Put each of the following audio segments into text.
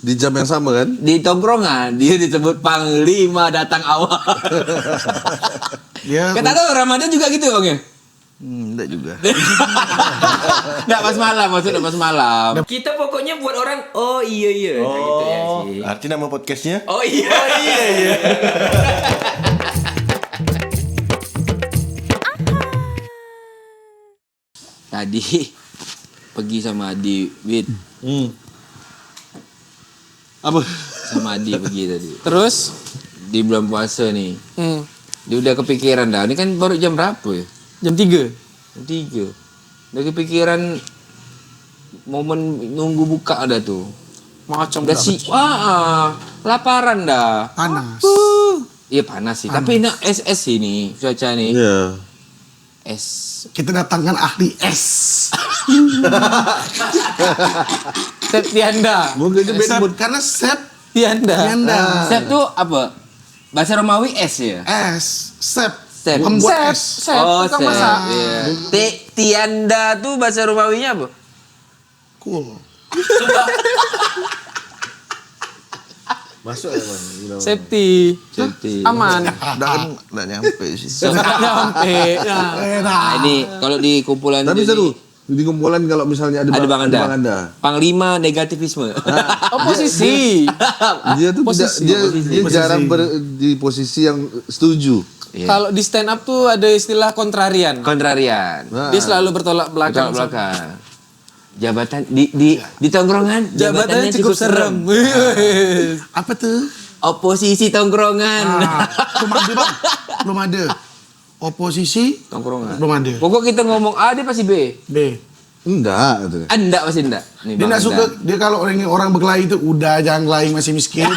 Di jam yang sama kan? Di tongkrongan dia disebut Panglima datang awal. Dia Kata tuh Ramadan juga gitu Bang ya? Enggak juga. Enggak pas malam, maksudnya pas malam. Kita pokoknya buat orang oh iya kayak gitu ya sih. Arti nama podcastnya? Oh iya. Tadi pergi sama Adi, Wid. Apa? Sama Adi pergi tadi. Terus? Di bulan puasa nih. Dia udah kepikiran dah. Ini kan baru jam berapa ya? Jam 3. Jam 3. Udah kepikiran momen nunggu buka ada tuh. Macam Udah laparan dah. panas. Iya panas sih. Tapi ini es ini cuaca nih. Iya. Es. Kita datangkan ahli es. Set Tianda. Mungkin itu beda Sep, karena sep Tianda. Tianda. Sep tuh apa? Bahasa Romawi es ya? Es, sep. Sep. Bukan buat Sep, es. sep, tukang sep. masak. Iya. Tianda tuh bahasa Romawinya apa? Cool. Masuk ya Bang. Safety. Safety. Aman. Udah nyampe sih. Sampai. Nah, ini kalau di kumpulan Tapi ini seru. Di kumpulan kalau misalnya ada ada Bang Anda. Bang Anda. Panglima negativisme. Oposisi. Dia tuh Posisi, dia jarang di posisi yang setuju. Iya. Kalau di stand up tuh ada istilah kontrarian. Kontrarian. Nah, Dia selalu bertolak belakang. Belakang. Jabatan di tongkrongan Jabatannya cukup serem. Apa tuh? Oposisi tongkrongan. Belum ada bang. Belum ada. Oposisi Tongkrongan. belum ada. Pokok kita ngomong A dia pasti B. B. enggak gitu. Enggak pasti enggak. Nih, Dia Bang nggak suka. Anda. Dia kalau orang berkelahi itu udah jangan kelahi masih miskin.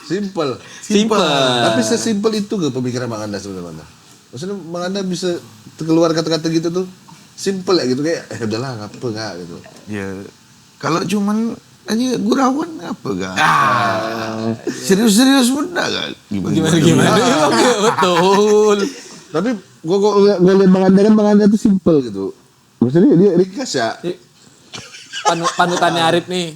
Simple. Simple. Tapi sesimpel itu ke pemikiran Bang Anda sebenarnya Bang Anda? Maksudnya Bang Anda bisa keluar kata-kata gitu tuh simple ya gitu kayak udahlah ngapa enggak gitu. Ya, kalau cuman aja gurauan apa gak? Serius-serius pun enggak gak? Gimana? Betul. Tapi gua lihat Bang Anda tuh simple gitu. Maksudnya dia ringkas ya. Panutannya Arif nih.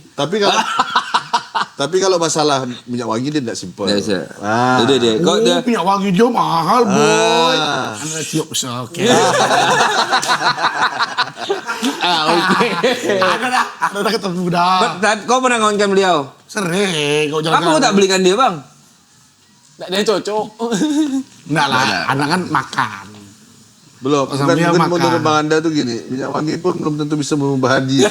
Tapi kalau masalah minyak wangi dia tidak simple. Nggak bisa. Ah. Itu dia. Kok dia Minyak wangi dia mahal boy. Anda tiup oke. oke. Ada ketemu dah. Kau pernah ngongkan beliau? Sering kau jalan. Apa kau tak belikan dia, Bang? Nggak ada yang cocok. Enggak lah, anak kan makan. Belum. Sama dia Mungkin makan. menurut Bang Anda tuh gini, minyak wangi pun belum tentu bisa mengubah dia.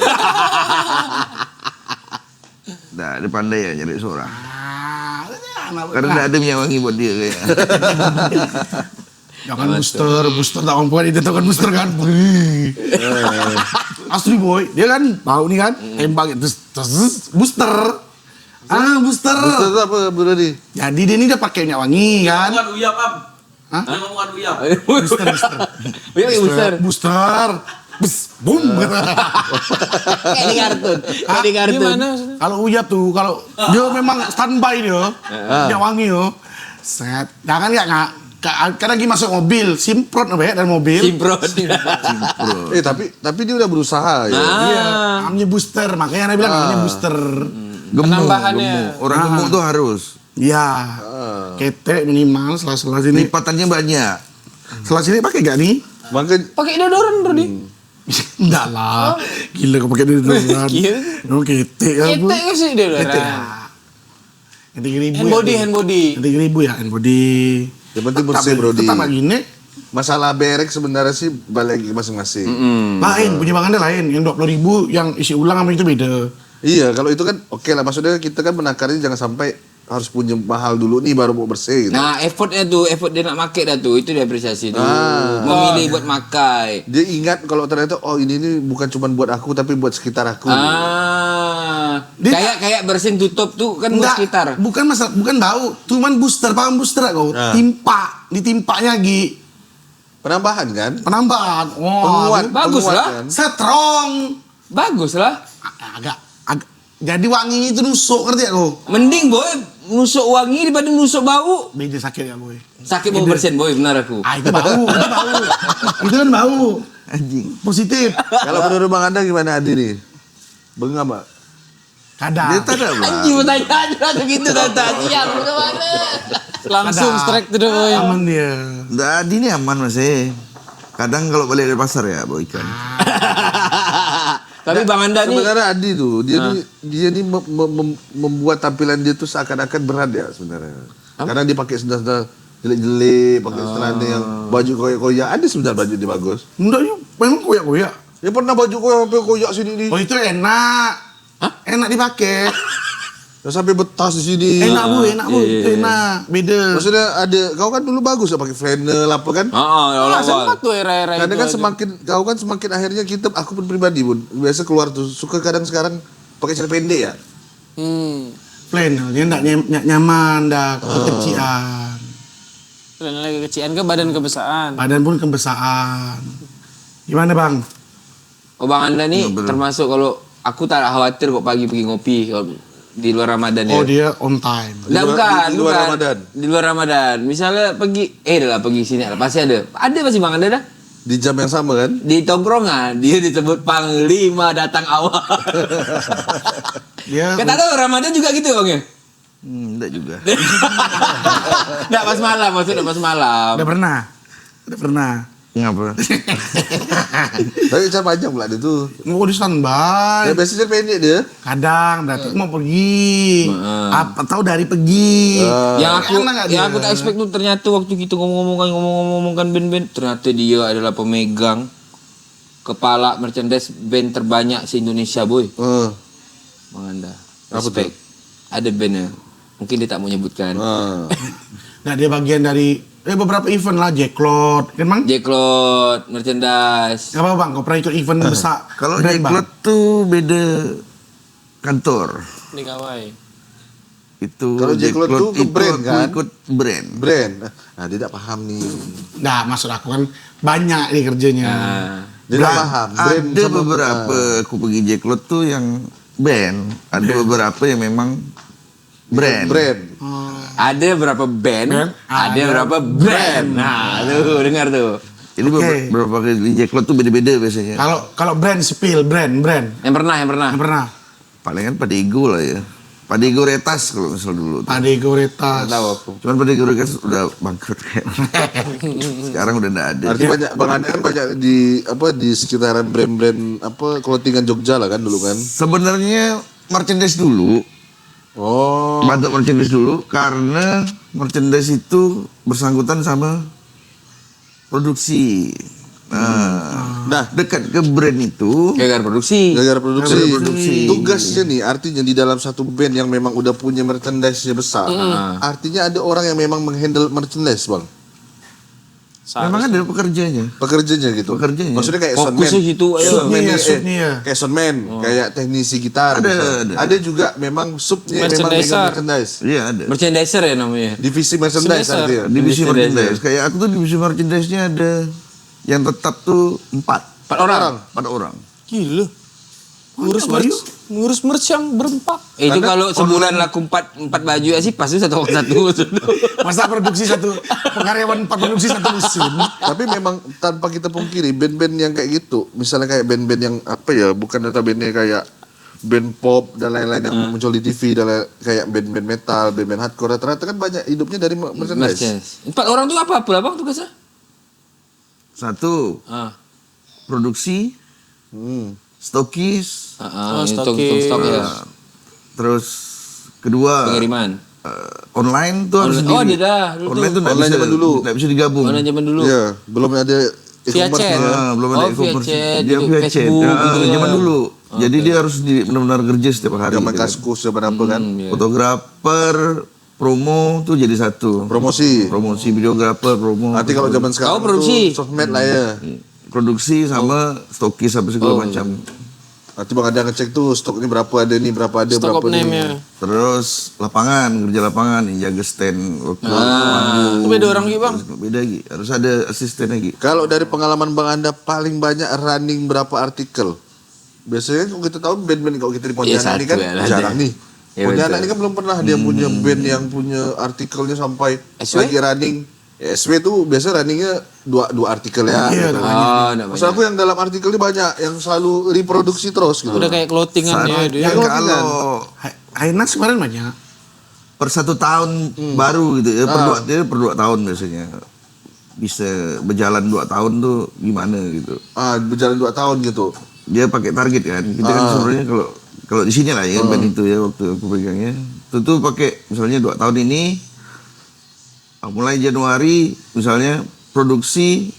Nah, dia pandai ya nyari seorang. Anak Karena enggak ada minyak wangi buat dia kayak. jangan booster tak mampu itu kan booster kan. Wih. Asli boy, dia kan tahu nih kan, tembak itu booster. Booster. Betul itu apa Bu Rodi? Jadi dia ini udah pakai minyak wangi kan. Bukan uyap, Am. Hah? Dia ngomongan uyap. Booster. Iya, booster. Booster. Bus, boom. Kayak di kartun. Kayak di kartun. Gimana maksudnya? Kalau uyap tuh, kalau dia memang standby dia, minyak wangi yo. Set, jangan nggak karena lagi masuk mobil, simprot apa ya dari mobil. Simprot. Tapi dia udah berusaha ya. Iya, namanya booster, makanya dia bilang namanya booster. Penambahannya. Orang gemuk tuh harus. Iya, ketek minimal setelah sini. Lipatannya banyak. Setelah sini pakai gak nih? Makanya Pakai deodoran Rodi. Enggak lah, gila kau pakai duit duluan. Gila. Oh ketek apa? Ketek ke sih Ketek. deodoran. Yang 3.000 Hand body. Yang 3.000 ya, hand body. yang penting bersih Brodi. Tetap lagi nih. Masalah berek sebenarnya sih balik masing-masing. Lain, punya Bang Anda lain. Yang 20.000 yang isi ulang sama itu beda. Iya, kalau itu kan oke lah. Maksudnya kita kan menakarnya jangan sampai harus punya mahal dulu nih baru mau bersih gitu. Nah, effort dia nak makai dah tu. Itu dia apresiasi tu. Memilih buat makai. Dia ingat kalau ternyata ini bukan cuma buat aku tapi buat sekitar aku. Kayak bersin tutup tu kan buat Enggak, sekitar. bukan masalah, bukan bau. Cuman booster, paham booster kau? Ditimpanya lagi. Penambahan kan? Penambahan. Penguat, bagus penguat lah. kan? Strong. Bagus lah. Agak jadi wangi itu nusuk, ngerti ya kau? Mending boy nusuk wangi daripada nusuk bau. Beda sakit ya boy. Sakit bau bersin boy, benar aku. Itu bau. Itu kan bau. Anjing. Positif. Kalau menurut Bang Anda gimana Adi nih? Bengam, Pak. Kadang. Dia tak ada bang. Anjing pertanyaan langsung gitu tata. Siap kemana? Langsung strike to the point. Aman dia. Nggak, Adi ini aman masih. Kadang kalau balik dari pasar ya bawa ikan. Tapi Bang Anda nih Sebenarnya Adi tuh, dia nih membuat tampilan dia tuh seakan-akan berat ya sebenarnya. Karena dia pakai sendal-sendal jelek-jelek, pakai celana yang baju koyak-koyak. Ada sebenarnya baju dia bagus. Enggak yuk, memang koyak-koyak. Ya pernah baju koyak sampai koyak sini nih. Oh itu enak. Enak dipakai. Ya, sampai betas di sini. Enak bu, itu enak. Beda. Maksudnya ada, kau kan dulu bagus ya pakai flannel apa kan? awal-awal. Sempat tuh era-era Karena itu kan aja. kau kan semakin akhirnya aku pun pribadi pun biasa keluar tuh suka kadang sekarang pakai celana pendek ya. Plain, dia enggak nyaman, dah kekecian. Dan lagi kecian ke badan kebesaran. Badan pun kebesaan. Gimana bang? Oh Bang Anda nih termasuk kalau aku tak khawatir kok pagi pergi ngopi kalau di luar Ramadan ya. Oh dia on time. Nggak, bukan, di luar bukan. Ramadan. Di luar Ramadan. Misalnya pergi sini pasti ada. Ada pasti Bang Anda dah. Di jam yang sama kan? Di tongkrongan dia disebut Panglima datang awal. Dia Kata tahu Ramadan juga gitu Bang ya? Enggak juga. Enggak pas malam, maksudnya pas malam. udah pernah. Ngapa? Tapi cara panjang pula dia tuh. Mau di standby. Ya biasanya celana pendek dia. Kadang berarti mau pergi. Apa tahu dari pergi. Yang aku tak expect tuh ternyata waktu kita ngomong-ngomongkan band-band, ternyata dia adalah pemegang kepala merchandise band terbanyak se-Indonesia boy. Bang Anda. Respect. Ada bandnya. Mungkin dia tak mau nyebutkan. Nah dia bagian dari beberapa event lah, Jacklot, kan bang? Jacklot, merchandise. Gak apa bang, kau pernah ikut event besar? Kalau brand, Bang? Jacklot tuh beda kantor. Di Kawai. Itu Kalau Jacklot tuh ke itu brand, aku kan? ikut brand. Brand. Nah dia tak paham nih. Nah maksud aku kan banyak nih kerjanya. Dia tak paham. Brand Ada sama- beberapa aku pergi Jacklot tuh yang band. Ada beberapa yang memang brand. Brand. Ada berapa band, ada berapa brand. Nah, tuh dengar tuh. Jadi beberapa kali Jacklot tuh beda-beda biasanya. Kalau brand spill, brand. Yang pernah. Yang pernah. Palingan Padego lah ya. Padego Retas kalau misal dulu. Padego Retas. Tahu aku. Cuman Padego Retas udah bangkrut kayak. Sekarang udah enggak ada. Artinya banyak Bang Anda kan banyak di sekitaran brand-brand clothingan Jogja lah kan dulu kan. Sebenarnya merchandise dulu. Oh. Bantu merchandise dulu karena merchandise itu bersangkutan sama produksi. Nah, dekat ke brand itu Gara-gara produksi. gara-gara produksi. Gara-gara produksi. Tugasnya nih artinya di dalam satu band yang memang udah punya merchandise-nya besar. Artinya ada orang yang memang menghandle merchandise, Bang. memang ada pekerjanya. Pekerjanya gitu. Pekerjanya. Maksudnya kayak Fokusnya soundman. situ, ayo. Soundman Suitnya, nih, suitnya. kayak soundman, kayak teknisi gitar. Ada, misalnya. ada. juga memang subnya memang Merchandiser. megang merchandise. Iya ada. Merchandiser ya namanya. Divisi merchandise Merchandiser. artinya. Divisi merchandise. merchandise. Kayak aku tuh divisi merchandise-nya ada yang tetap tuh 4 orang. orang. Gila. Ngurus merch yang berempat. Itu kalau sebulan laku 4 baju ya sih pasti satu. Masa produksi satu karyawan 4 produksi satu musim. Tapi memang tanpa kita pungkiri band-band yang kayak gitu, misalnya kayak band-band yang apa ya, bukan notabene kayak band pop dan lain-lain yang muncul di TV dan kayak band-band metal, band-band hardcore, rata-rata kan banyak hidupnya dari merchandise. 4 orang tuh apa Bang tugasnya? 1 Ah. produksi, stokis, Stok ya. terus kedua Pengiriman. online tuh harus Oh, sendiri. ada dah. Dulu Online tuh nggak Online bisa, zaman dulu. nggak bisa digabung. Mana zaman dulu? Iya, belum ada Via e-commerce chat. ya. Belum ada Oh, via e-commerce. chat, Dia itu via chat. Facebook gitu ya. Zaman dulu. Jadi dia harus benar-benar kerja setiap hari. Zaman gitu kan. Kaskus zaman apa kan. Fotografer, promo tuh jadi satu. Promosi. Promosi, videografer, promo. Nanti kalau zaman sekarang Kau produksi? tuh sosmed lah ya. Produksi sama stokis apa segala macam. Nanti Bang ada ngecek tuh stoknya berapa ada nih, berapa ada, Stock berapa of name nih. ya. Terus lapangan, kerja lapangan, yang jaga stand, waktu Itu beda orang lagi bang. beda lagi. Harus ada asisten lagi. Kalau dari pengalaman Bang Anda paling banyak running berapa artikel? Biasanya kalau kita tahu band-band kalau kita di Pontianak ini kan satu ya, ada. jarang nih. Ya, Pontianak betul. ini kan belum pernah dia punya band yang punya artikelnya sampai SW? lagi running SW tuh biasa runningnya dua artikel ya. Iya, gitu. Enggak Maksud aku yang dalam artikel ini banyak yang selalu reproduksi terus gitu. Udah kayak clothingan ya dia. Kalau Hainas kemarin banyak. per 1 tahun baru gitu ya, per 2 tahun biasanya. Bisa berjalan 2 tahun tuh gimana gitu. Berjalan 2 tahun gitu. Dia pakai target kan. Kita kan sebenarnya kalau di sini lah ya band itu ya waktu aku pegangnya. Itu tuh pakai misalnya 2 tahun ini mulai Januari misalnya produksi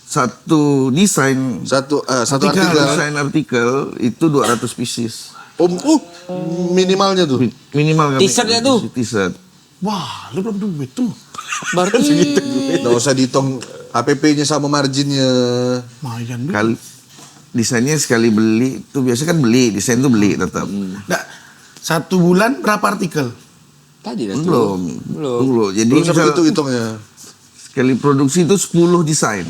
satu desain Satu artikel. desain artikel itu 200 pieces. Minimalnya tuh. Minimal kami. T-shirt ya tuh? T-shirt. Wah, lu belum duit tuh. Berarti Nggak usah dihitung HPP-nya sama marginnya. Lumayan tuh. Kali desainnya sekali beli itu biasa kan beli, desain tuh beli tetap. Nah, 1 bulan berapa artikel? Tadi dah tuh. Belum. Jadi Belum misal sampai itu hitungnya. sekali produksi itu 10 desain.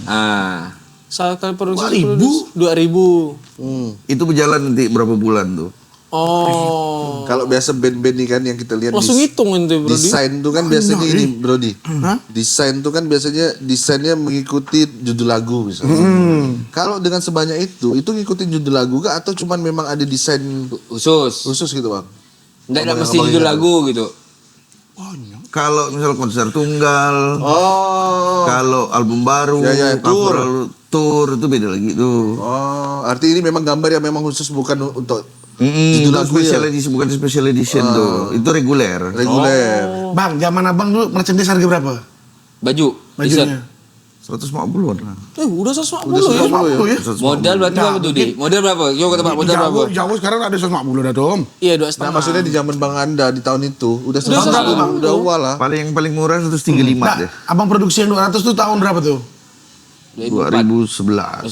sekali produksi 2.000? 2.000. Itu berjalan nanti berapa bulan tuh. Oh. Kalau biasa band-band nih kan yang kita lihat Langsung hitung itu bro. desain tuh kan biasanya ini Brody. Desain tuh kan biasanya desainnya mengikuti judul lagu misalnya. Kalau dengan sebanyak itu ngikutin judul lagu gak atau cuman memang ada desain Khusus. gitu bang? Enggak mesti judul lagu gitu. Kalau misal konser tunggal, Oh. kalau album baru, Ya, tour. tour itu beda lagi tuh. Oh, arti ini memang gambar yang memang khusus bukan untuk Itu judul lagu special ya? edition, bukan special edition tuh. Itu reguler. Reguler. Bang, zaman abang dulu merchandise harga berapa? Baju, t-shirt. Bajunya. 150-an lah. Udah 150 Udah ya. 150 ya? Modal berarti berapa tuh, Di? Modal berapa? Coba tebak modal berapa? Jauh sekarang ada 150 dah, Dom. Iya Nah, maksudnya di zaman Bang Anda di tahun itu udah Udah 150 udah awal lah. Paling murah 135 Nah, deh. abang produksi yang 200 tuh tahun berapa tuh? 2011.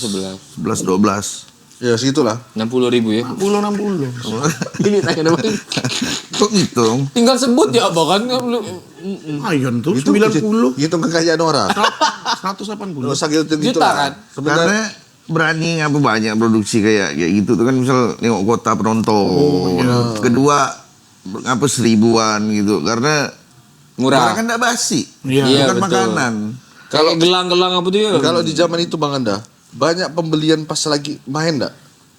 11 12. Ya segitulah. 60.000 ya. 60. Ini tanya dong. Kok ngitung? Tinggal sebut ya abang kan. Ayon tuh Itu 90. hitung kekayaan orang. 180. Nggak usah gitu gitu Juta lah. kan? Sebenarnya Karena berani ngapa banyak produksi kayak gitu tuh kan misal nengok kota penonton. Kedua ngapa 1000-an gitu karena Murah. barang kan enggak basi. Iya. Iya, Bukan betul. makanan. Kalau gelang-gelang apa tuh ya? kalau di zaman itu Bang Anda banyak pembelian pas lagi main enggak?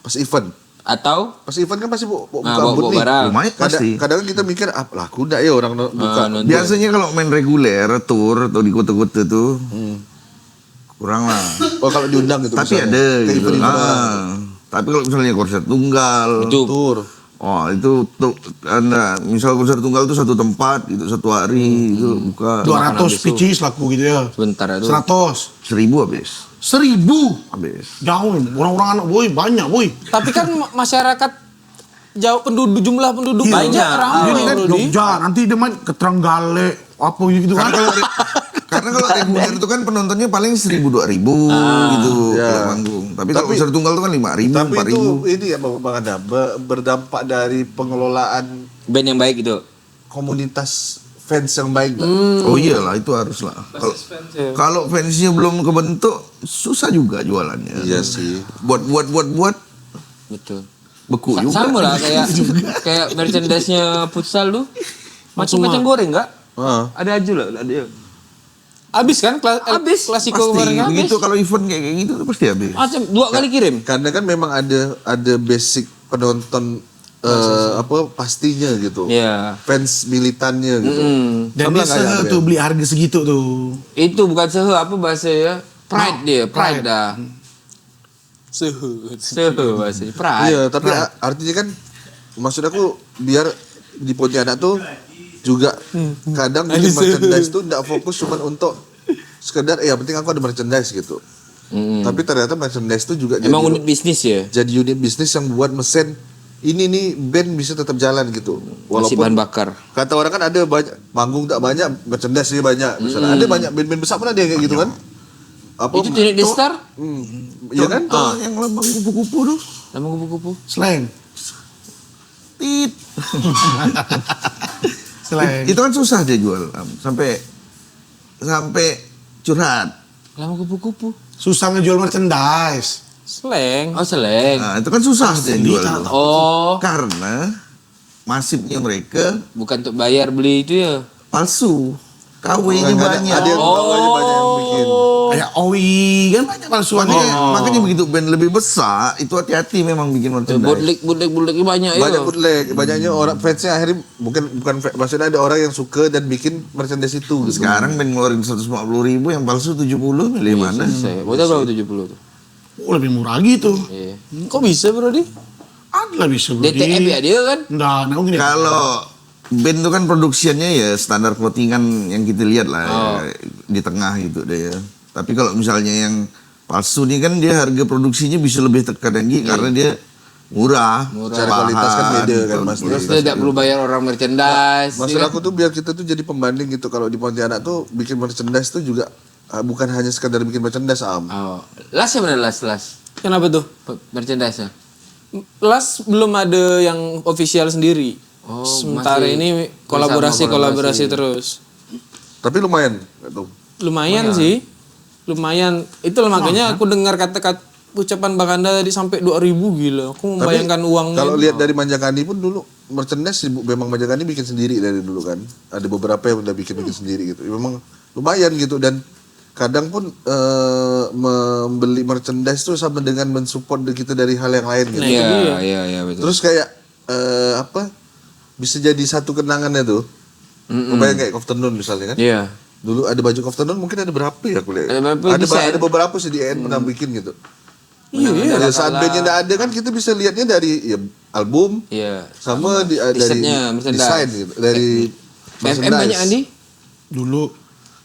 Pas event. Atau Pas event kan pasti buka nah, bawa booth nih. barang. Lumayan pasti. Kadang kita mikir laku enggak ya orang buka. nonton. Biasanya kalau main reguler, tour atau di kota-kota tuh kurang lah. Oh kalau diundang gitu. Tapi misalnya. ada Ke gitu. event-event. Tapi kalau misalnya konser tunggal, Itu Tur. oh itu tuh Anda misal konser tunggal itu satu tempat gitu satu hari itu buka 200 picis laku gitu ya. sebentar itu. 100. 1000 habis. 1000. Habis. Jauh, orang-orang anak boy banyak boy. Tapi kan masyarakat jauh jumlah penduduk Iya, banyak ramai Jadi kan bro, Di. Jogja, nanti dia main ke Trenggalek, apa gitu kan. Karena kalau reguler itu kan penontonnya paling 1000-2000 gitu kalau manggung. Tapi kalau konser tunggal itu kan 5000, Tapi itu 4000. ini ya Bang Anda berdampak dari pengelolaan Band yang baik itu. komunitas fans yang baik nggak? Oh iyalah itu harus lah. Kalau fansnya belum kebentuk susah juga jualannya. Iya sih. Buat Betul. beku juga. Sama lah kayak merchandise-nya futsal tuh. Macam-macam goreng enggak? Ada aja lah, ada ya. Abis kan Habis. klasiko Pasti kemarin kan? begitu kalau event kayak gitu tuh pasti habis. Macam 2 kali kirim. Karena kan memang ada basic penonton pastinya gitu. Iya. Fans militannya gitu. Dan Sama dia nggak ya, tuh beli harga segitu tuh. Itu bukan sehe apa bahasa ya? Pride dia, pride dah. Suhu. Sehe bahasa. Pride. Iya, tapi artinya kan maksud aku biar di Pontianak tuh juga kadang bikin merchandise tuh enggak fokus cuma untuk sekedar yang penting aku ada merchandise gitu. Tapi ternyata merchandise tuh juga Emang unit bisnis ya? jadi unit bisnis yang buat mesin ini nih band bisa tetap jalan gitu. Masih bahan bakar. Kata orang kan ada banyak manggung tak banyak merchandise dia banyak. Misalnya ada banyak band-band besar pun ada yang kayak gitu kan. Apa? Itu unit di Star? Iya kan? Contoh yang lambang kupu-kupu tuh. Nama kupu-kupu. Slang. Tit. Slang. Itu kan susah dia jual sampai curhat. Nama kupu-kupu. Susah ngejual merchandise. Slang. Oh, seleng. Nah, itu kan susah dia jual. tuh. Oh, Karena masifnya mereka bukan untuk bayar beli itu ya. palsu. KW-nya banyak. Ada yang bawahnya banyak. Kayak Owi kan banyak palsuannya. Makanya begitu band lebih besar itu hati-hati memang bikin merchandise. Bootleg banyak ya. Banyak bootleg, banyaknya orang fansnya akhirnya maksudnya ada orang yang suka dan bikin merchandise itu gitu. Sekarang band ngeluarin 150.000 yang palsu 70 milih mana? Saya mau tahu berapa 70 tuh. Oh, lebih murah gitu. Iya. Kok bisa bro di? Ada lah bisa bro. DTF ya dia kan? Nggak, nah gini. Kalau band itu kan produksiannya ya standar clothingan yang kita lihat lah ya, di tengah gitu deh ya. Tapi kalau misalnya yang palsu nih kan dia harga produksinya bisa lebih tinggi karena dia murah. Secara kualitas kan beda kan Mas. Terus dia tidak perlu bayar orang merchandise. Maksud aku tuh biar kita tuh jadi pembanding gitu, kalau di Pontianak tuh bikin merchandise tuh juga bukan hanya sekadar bikin merchandise Oh. Las ya benar las. Kenapa tuh? Merchandise-nya. Las belum ada yang official sendiri. Oh, Sementara masih ini kolaborasi kolaborasi. terus. Tapi lumayan gitu. Lumayan sih. Lumayan. Itulah makanya aku dengar kata-kata ucapan Bang Anda tadi sampai 2.000 gila. Aku membayangkan uangnya. Kalau lihat dari Manjakani pun dulu merchandise memang Manjakani bikin sendiri dari dulu kan. Ada beberapa yang udah bikin sendiri gitu. Memang lumayan gitu, dan kadang pun membeli merchandise tuh sama dengan mensupport kita dari hal yang lain gitu. Iya betul. Terus kayak bisa jadi satu kenangannya tuh. Kebayang kayak Afternoon misalnya kan. Iya. Dulu ada baju Afternoon mungkin ada berapa ya aku lihat. Ada beberapa sih di EN pernah bikin gitu. Iya. Saat bandnya nggak ada kan kita bisa lihatnya dari ya, album Iya. sama dari T-shirtnya, merchandise. desain gitu, dari FM banyak Andi? Dulu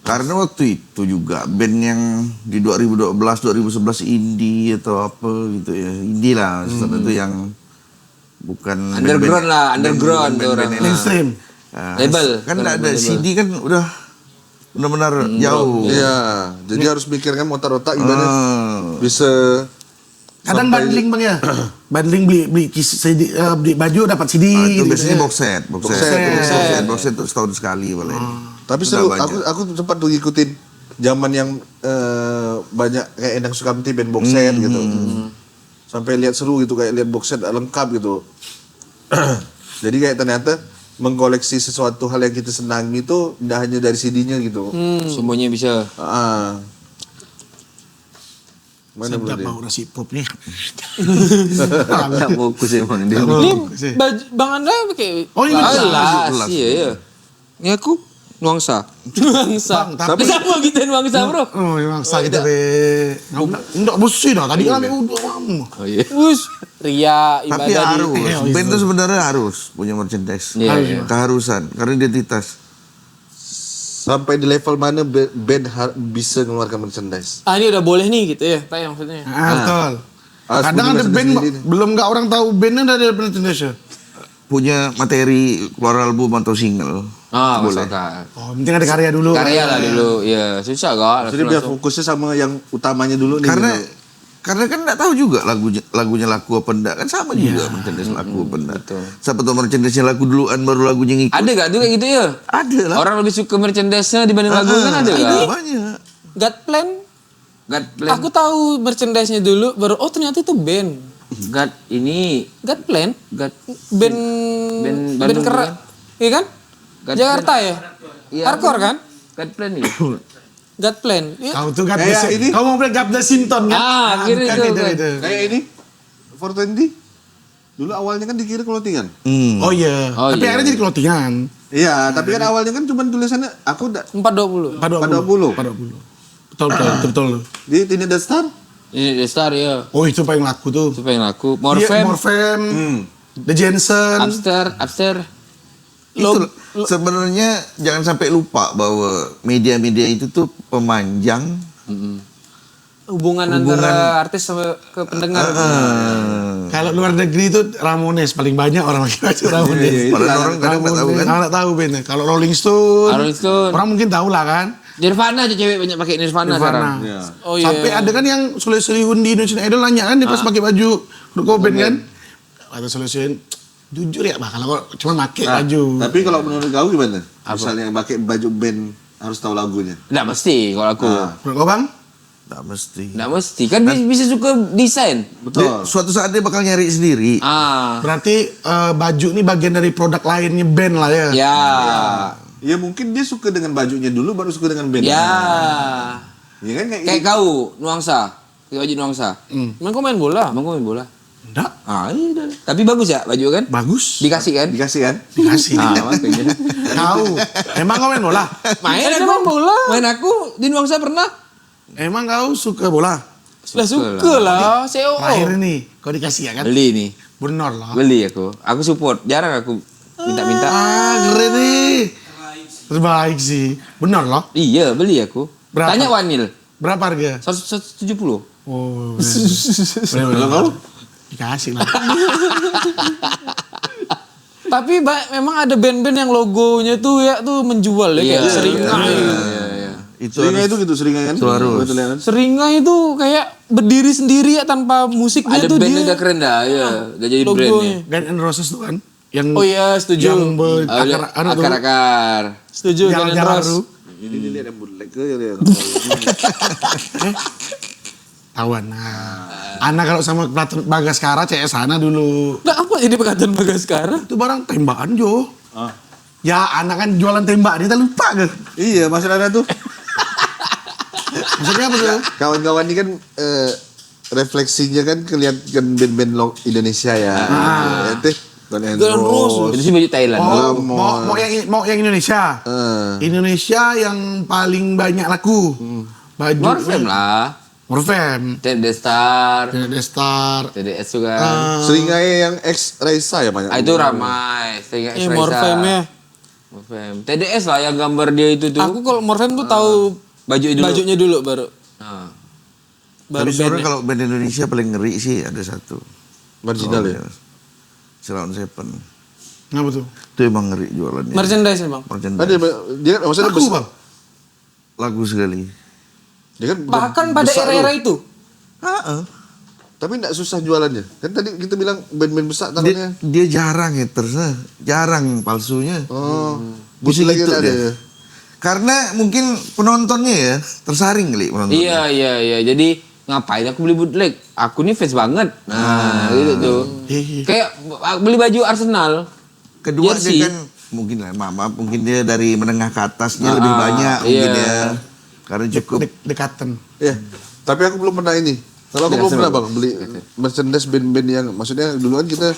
Karena waktu itu juga band yang di 2012 2011 indie atau apa gitu ya. Indie lah maksudnya itu yang bukan Underground lah, underground tuh orang. mainstream. Label. Kan nggak ada CD kan udah benar-benar jauh. Iya, jadi harus mikirkan otak ibaratnya bisa ya? Kadang bundling Bang ya. Bundling beli CD, beli baju dapat CD. Itu gitu biasanya ya. box set tuh setahun sekali paling. Tapi Itu seru, nggak banyak. aku sempat tuh ngikutin zaman yang banyak kayak Endang Sukamti band box set gitu. Sampai lihat seru gitu, kayak lihat box set lengkap gitu. Jadi kayak ternyata mengkoleksi sesuatu hal yang kita senangi itu tidak hanya dari CD-nya gitu. Semuanya bisa. Mana Sedap boleh? mau nasi pop nih. Enggak fokus emang dia. Ini Bang Anda pakai Oh ini bisa. Kelas, iya. Ini aku nuansa. bangsa. Bang, tapi Sama kita nuansa bro. oh memang sakit tapi enggak bersih dah. Tadi kan udah mamu. Oh iya. Us, ria Tapi ibadah harus, di. band itu sebenarnya harus punya merchandise. Iya. Keharusan, karena identitas. Sampai di level mana band bisa mengeluarkan merchandise? Ah ini udah boleh nih gitu ya, Pak maksudnya. Betul. Harus Kadang punya ada band sendiri nih. belum nggak orang tahu bandnya udah ada merchandise. Punya materi keluar album atau single. Boleh. Oh, penting ada karya dulu. Karya lah dulu. Iya, susah gak? Jadi biar fokusnya sama yang utamanya dulu nih. Karena gitu. karena kan nggak tahu juga lagunya laku apa enggak, kan sama juga merchandise laku apa enggak. Siapa tahu merchandise laku duluan baru lagunya ngikut. Ada gak tuh kayak gitu ya? Ada lah. Orang lebih suka merchandise-nya dibanding lagu kan ada gak? Banyak. God Plan, God Plan. aku tahu merchandise-nya dulu baru oh ternyata itu band. God ini God Plan, God band Band band Bandung kerak. kan? Iya kan? God Jakarta ya? Iya. Hardcore kan? God Plan ya? God Plan. Ya. Kau tuh Gap Kayak ini. Kau mau bilang Gap Sinton kan? Kira bukan itu, kan. itu. Kayak ini 420 dulu awalnya kan dikira clothingan. Oh iya. Oh, Tapi iya. akhirnya jadi clothingan. Iya, tapi kan awalnya kan cuma tulisannya aku 420. 420. 40. Betul. di Tini The Star. Ini The Star ya. Oh itu paling laku tuh. Itu pengen laku. Iya, Morfem, Morfem, The Jensen. Upstairs. Itu sebenarnya jangan sampai lupa bahwa media-media itu tuh pemanjang Hubungan antara artis sama ke pendengar. Kalau luar negeri itu Ramones paling banyak orang lagi baca Ramones. Padahal orang kadang nggak tahu kan. Nggak tahu bandnya. Kalau Rolling Stone, Rolling Stone. orang mungkin tahu lah kan. Nirvana aja cewek banyak pakai Nirvana sekarang. Oh iya. Sampai ada kan yang Solihun di Indonesian Idol nanya kan dia pas pakai baju Kurt Cobain kan. Kata Solihun, jujur ya bah kalau cuma pakai baju. Tapi kalau menurut kau gimana? Misalnya pakai baju band harus tahu lagunya. Nggak mesti kalau aku. Menurut kau bang? Nggak mesti. Nggak mesti. Kan bisa suka desain. Betul. Suatu saat dia bakal nyari sendiri. Berarti baju ini bagian dari produk lainnya band lah ya. Ya. Ya mungkin dia suka dengan bajunya dulu baru suka dengan band. Ya. Iya kan kayak Kayak kau, nuansa. Kayak baju nuansa. Emang kau main bola? Emang kau main bola? Enggak, Ah, iya dah. Tapi bagus ya baju kan? bagus. Dikasih kan? dikasih kan? Dikasih. Ah, makanya. Tahu. Emang kau main bola? Main Dia aku. main bola. Main aku di nuansa pernah. Emang kau suka bola? Lah suka lah, CEO. Terakhir ini kau dikasih ya kan? Beli nih. Benar lah. Beli aku. Aku support. Jarang aku minta-minta. Keren nih. Terbaik sih. Benar loh. Iya, beli aku. Berapa? Tanya Wanil. Berapa harga? 170. Oh, bener. Kau? Dikasih lah. Tapi memang ada band-band yang logonya tuh ya tuh menjual ya kayak Seringai. Itu Seringai itu gitu, Seringai kan? Itu harus. Betul ya kan? Seringai itu kayak berdiri sendiri ya tanpa musiknya Ada tuh bandnya dia. udah keren dah, ya. Udah jadi Logonya. brandnya. Guns N' Roses tuh kan? Yang Oh iya, setuju. Yang Akar-akar. Setuju Jalan Jalan jalan Ros. baru. Ini lihat yang bootleg ke ya. Tawan. Nah. Anak kalau sama Platon Bagaskara CS sana dulu. Nah, apa jadi perkataan Bagaskara? Itu barang tembakan Jo. Ya anak kan jualan tembak, dia lupa ke? Iya, maksudnya tuh Maksudnya apa tuh? kawan-kawan ini kan refleksinya kan kelihatan band-band Indonesia ya. Ente Guns N' Roses. Itu sih baju Thailand. Oh, mau yang Indonesia. Indonesia yang paling banyak laku. Baju Morfem lah. Morfem. TD Star. Destar. TDS juga. Seringai yang ex Raisa ya banyak. Ah, itu ramai. Saya Iya, Morfem ya. Morfem. TDS lah yang gambar dia itu tuh. Aku kalau Morfem tuh tahu Baju dulu. bajunya dulu baru. Nah. Baru Tapi sebenarnya bandnya. kalau band Indonesia paling ngeri sih ada satu. Marginal ya. Ceylon Seven. Kenapa tuh? Itu emang ngeri jualannya. Merchandise Bang. Merchandise. Ada dia kan maksudnya Laku bang. Lagu sekali. Dia kan Bahkan pada besar era-era loh. itu. Tapi enggak susah jualannya. Kan tadi kita bilang band-band besar Dia, tangannya. dia jarang hatersnya, jarang palsunya. Oh. Bisa Butuh lagi gitu ada dia. ya. Karena mungkin penontonnya ya tersaring kali penontonnya. Iya. Jadi ngapain aku beli bootleg? Aku nih fans banget. Nah, gitu tuh. Kayak beli baju Arsenal. Kedua Jersey. dia kan mungkin lah maaf mungkin dia dari menengah ke atasnya lebih banyak mungkin iya. ya. Karena cukup Dekatan. Ya. Tapi aku belum pernah ini. Kalau aku belum pernah bang beli merchandise band-band yang maksudnya dulu kan kita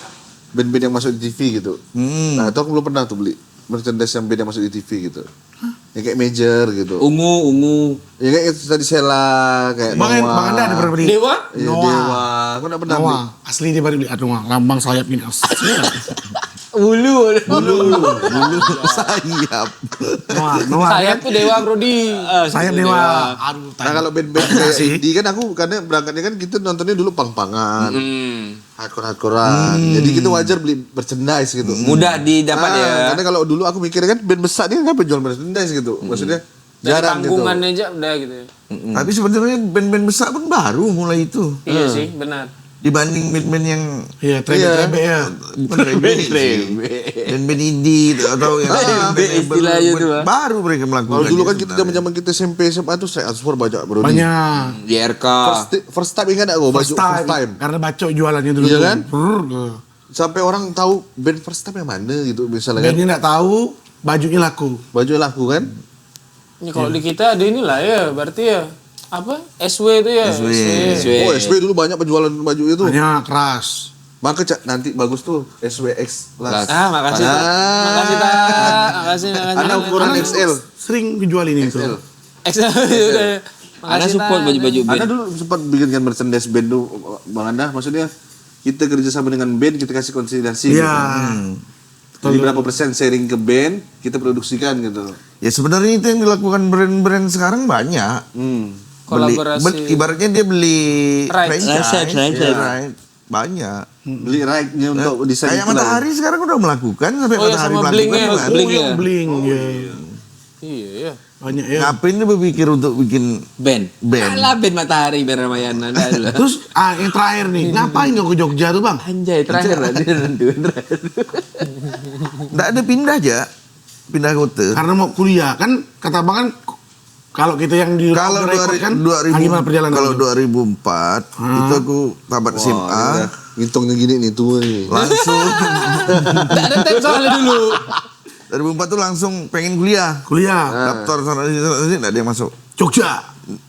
band-band yang masuk di TV gitu. Nah itu aku belum pernah tuh beli merchandise yang band yang masuk di TV gitu. Yang kayak Major gitu. Ungu. Ya kayak itu tadi Sheila, kayak Bang Noah. Anda ada pernah beli? Dewa? Iya, Noah. Dewa. Aku enggak pernah beli. Noah. Asli dia baru beli. Aduh, lambang sayap ini. Ulu. sayap. Noah. Saya tuh Dewa Brody. Sayap dewa. Aduh, Nah kalau band-band kayak indie kan aku karena berangkatnya kan kita nontonnya dulu pang-pangan, hardcore-hardcorean. Jadi kita wajar beli merchandise gitu. Mudah didapat ya. Karena kalau dulu aku mikirnya kan band besar ini kenapa jual merchandise gitu. Maksudnya Dari jarang gitu. tanggungan aja udah gitu ya. Tapi sebenarnya band-band besar pun baru mulai itu. Iya sih, benar. Dibanding band-band yang Iya, trebe ya. bukan rebe sih. Band-band indie atau yang istilahnya tuh, Pak. baru mereka melakukan. Kalau dulu kan kita zaman-zaman kita SMP SMA tuh saya Asfor banyak bro. Banyak. YRK. First time ingat aku baju first time. Karena bacok jualannya dulu. Iya tuh. kan? Brrr. Sampai orang tahu band first time yang mana gitu misalnya kan. Bandnya nggak tahu, bajunya laku. Baju laku kan. Ini kalau di kita ada inilah ya, berarti ya apa? SW itu ya. Oh SW dulu banyak penjualan baju itu. Banyak keras. Maka Cak, nanti bagus tuh SWX Plus. Ah, makasih. Ah. Makasih, Tak. Makasih. Ada ukuran XL. Sering dijual ini tuh. XL. Udah. Ada Makasih, support Tak. baju-baju band. Anda dulu sempat bikinkan merchandise band tuh Bang Anda, maksudnya kita kerjasama dengan band, kita kasih konsiderasi Iya. gitu. Jadi berapa persen sharing ke band, kita produksikan gitu. Ya sebenarnya itu yang dilakukan brand-brand sekarang banyak. Kolaborasi. Ibaratnya dia beli Right. franchise. Right. Ya, right. Banyak. Beli right-nya untuk desain Kayak itu lah. Matahari sekarang udah melakukan sampai Oh, ya, Matahari sama Blink melakukan. ya. kan. Blink Oh, yang ya. bling. Ya. Iya, ya. Banyak ya. Ngapain dia berpikir untuk bikin Band. Band. Alah band Matahari band Ramayana. Adalah. Terus yang terakhir nih, ngapain nggak ke Jogja tuh bang? Anjay terakhir lah dia nentuin terakhir. Nggak ada pindah aja. Pindah kota. Karena mau kuliah kan kata bang kan kalau kita yang di Kalau record kan 2000 gimana perjalanan? kalau itu? 2004 itu aku tamat SMA Ngitungnya gini nih tua nih. langsung Nggak ada tab soalnya dulu. 2004 tuh langsung pengen kuliah. Kuliah Daftar sana sini nggak ada yang masuk. Jogja.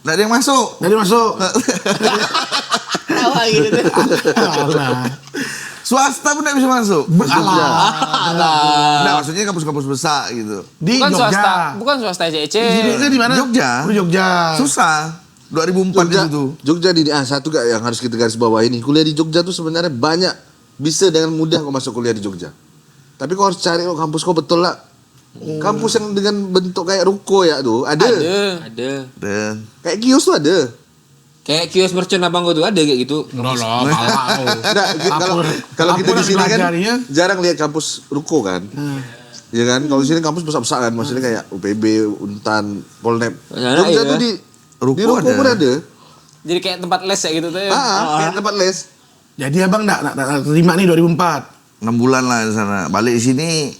Nggak ada yang masuk. Jadi masuk. Tawa gitu tuh. Alah. Swasta pun nggak bisa masuk. Alah. Nggak, maksudnya kampus-kampus besar gitu. Di Bukan Jogja. swasta, bukan swasta Ece. Jadi di mana? Jogja. Oh, Jogja. Susah. 2004 Jogja, itu. Jogja di satu gak yang harus kita garis bawah ini. Kuliah di Jogja tuh sebenarnya banyak, bisa dengan mudah kau masuk kuliah di Jogja. Tapi kau harus cari kampus kau betul lah. Kampus yang dengan bentuk kayak ruko ya tuh ada. Ada. Dan Kayak kios tuh ada. Kayak kios merchant abang gua tuh ada kayak gitu. Loh, malah. Nggak, kalau kita di sini kan belajarnya? jarang lihat kampus ruko kan. Ya kan, kalau di sini kampus besar-besar kan, maksudnya kayak UPB, Untan, Polnep. Ya, Jogja iya. tuh di Ruko ruko ada. pun ada. Jadi kayak tempat les ya gitu tuh ya. Kayak tempat les. Jadi abang nggak terima nih 2004. 6 bulan lah di sana. Balik di sini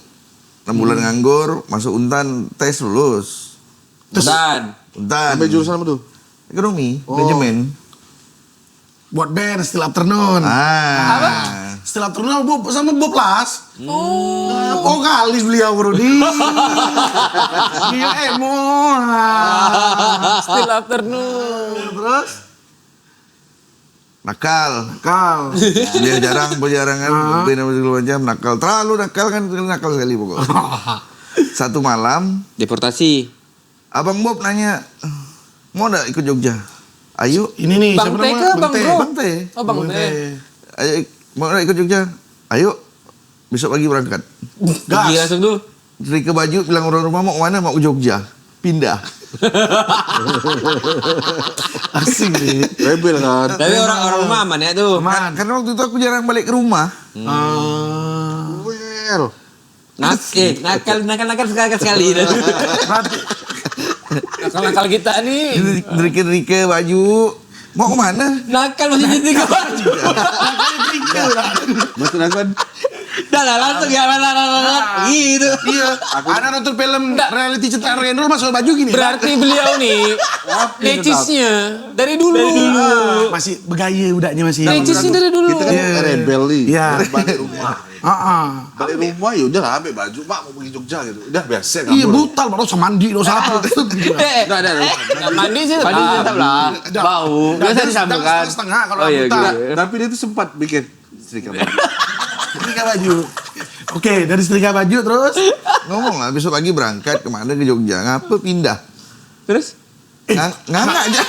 6 bulan nganggur, masuk Untan, tes lulus. Dan Untan. Sampai jurusan apa tuh? Ekonomi, manajemen. Buat band Still Afternoon. Still Afternoon sama Bob Las. Vokalis beliau bro di. Dia emo. Still afternoon. Terus Nakal. kal. Dia jarang berjarangan, band apa segala macam, nakal. Terlalu nakal sekali pokoknya. Satu malam, deportasi. Abang Bob nanya, mau nggak ikut Jogja? Ayo. Ini nih Bang siapa Teh namanya? ke Bang Bro? Bang Teh. Oh Bang Teh. Ayo, mau nggak ikut Jogja? Ayo. Besok pagi berangkat. Pergi langsung tuh. Setrika baju, bilang orang rumah mau mana? Mau ke Jogja. Pindah. Asing nih. Rebel kan. Tapi orang rumah aman ya tuh. Karena waktu itu aku jarang balik ke rumah. Well. Nakal sekali. Nakal-nakal kita nih. Setrika baju. Mau kemana? Nakal masih jadi kawan. Maksud aku kan Dah lah langsung ya gitu. Iya. Ada nonton film reality cinta Rendul masuk baju gini. Berarti beliau nih necisnya dari dulu. Masih bergaya udahnya masih. Necisnya dari dulu. kita kan rebel nih. Iya. Balik rumah. Balik rumah ya udah lah, ambil baju, Mak mau pergi Jogja gitu. Udah biasa Iya kabur. brutal, baru usah mandi, nggak usah apa. Nggak ada. Nah, mandi sih Mandi tetap lah. Bau. Biasa disambung kan. Setengah kalau Oh iya brutal. gitu. Tapi dia tuh sempat bikin setrika baju. Setrika baju. Oke, dari setrika baju terus. Ngomong lah, besok pagi berangkat kemana ke Jogja. Ngapa pindah? Terus? Nggak aja.